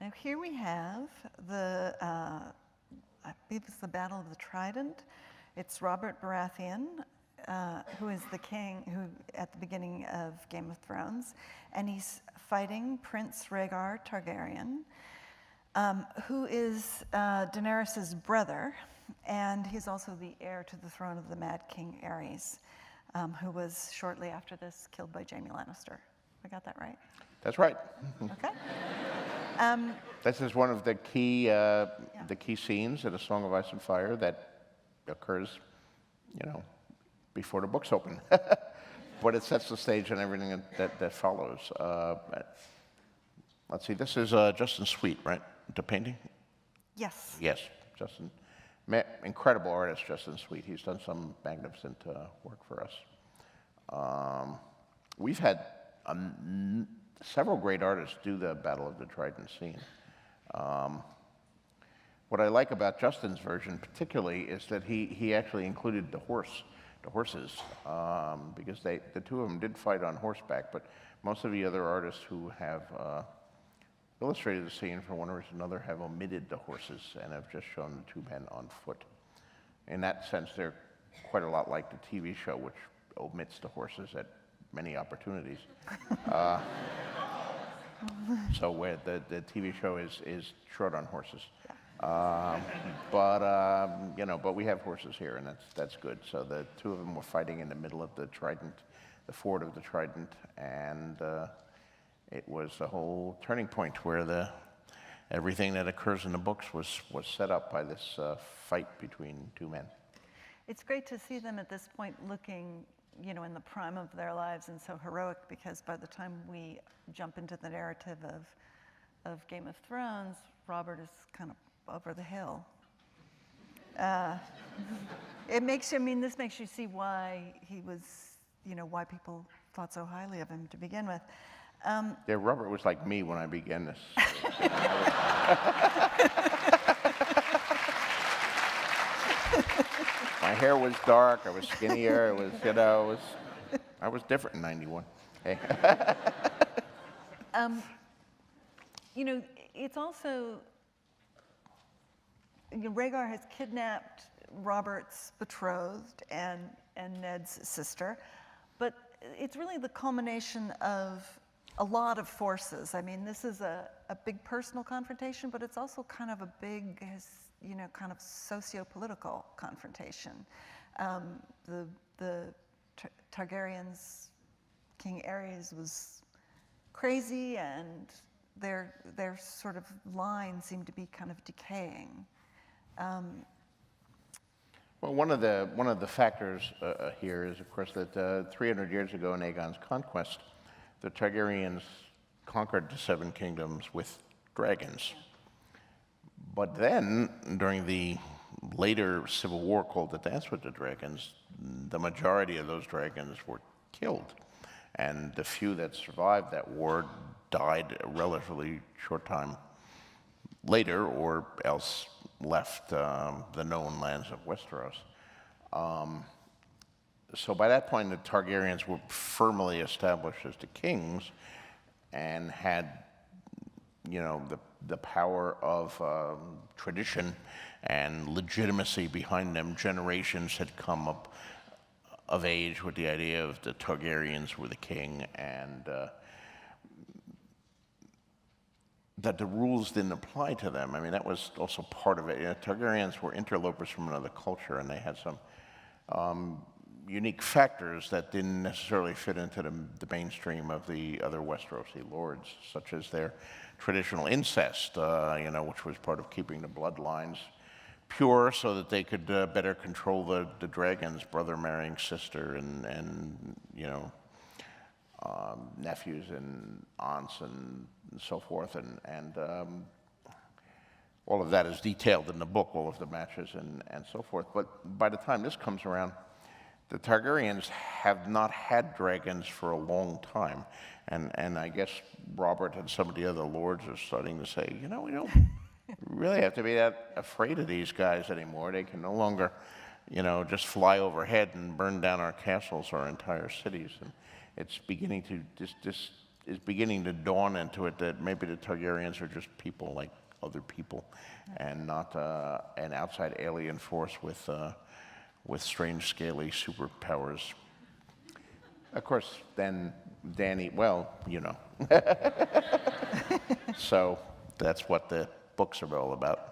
Now here we have the, I believe it's the Battle of the Trident. It's Robert Baratheon, who is the king who at the beginning of Game of Thrones, and he's fighting Prince Reghar Targaryen, who is Daenerys' brother, and he's also the heir to the throne of the Mad King Aerys, who was shortly after this killed by Jaime Lannister. I got that right? That's right. Okay. This is one of the key scenes in A Song of Ice and Fire that occurs, before the books open. But it sets the stage and everything that follows. Let's see, this is Justin Sweet, right? The painting? Yes. Yes, Justin. Incredible artist, Justin Sweet. He's done some magnificent work for us. We've had several great artists do the Battle of the Trident scene. What I like about Justin's version particularly is that he actually included the horses, because the two of them did fight on horseback, but most of the other artists who have illustrated the scene for one reason or another have omitted the horses and have just shown the two men on foot. In that sense, they're quite a lot like the TV show, which omits the horses at many opportunities. So where the TV show is short on horses. But we have horses here, and that's good. So the two of them were fighting in the middle of the Trident, the ford of the Trident, and it was a whole turning point where everything that occurs in the books was set up by this fight between two men. It's great to see them at this point looking, in the prime of their lives and so heroic, because by the time we jump into the narrative of Game of Thrones, Robert is kind of over the hill. This makes you see why he was, why people thought so highly of him to begin with. Yeah, Robert was like me when I began this. My hair was dark, I was skinnier, I was different in '91. Hey. It's also, Rhaegar has kidnapped Robert's betrothed and Ned's sister, but it's really the culmination of a lot of forces. I mean, this is a big personal confrontation, but it's also kind of a big, kind of socio-political confrontation. The Targaryens, King Aerys was crazy, and their sort of line seemed to be kind of decaying. Well, one of the factors here is, of course, that 300 years ago in Aegon's conquest, the Targaryens conquered the Seven Kingdoms with dragons. But then, during the later civil war called the Dance with the Dragons, the majority of those dragons were killed. And the few that survived that war died a relatively short time later, or else left the known lands of Westeros. So by that point, the Targaryens were firmly established as the kings and had, the power of tradition and legitimacy behind them. Generations had come up of age with the idea of the Targaryens were the king, and that the rules didn't apply to them. I mean, that was also part of it. Targaryens were interlopers from another culture, and they had some unique factors that didn't necessarily fit into the mainstream of the other Westerosi lords, such as their traditional incest, which was part of keeping the bloodlines pure so that they could better control the dragons, brother marrying sister, and nephews and aunts and so forth, and all of that is detailed in the book, all of the matches and so forth. But by the time this comes around, the Targaryens have not had dragons for a long time, and I guess Robert and some of the other lords are starting to say, we don't really have to be that afraid of these guys anymore. They can no longer, just fly overhead and burn down our castles or entire cities. And it's beginning to, this is beginning to dawn into it that maybe the Targaryens are just people like other people, and not an outside alien force with strange, scaly superpowers. Of course, then Dany, well, you know. So that's what the books are all about.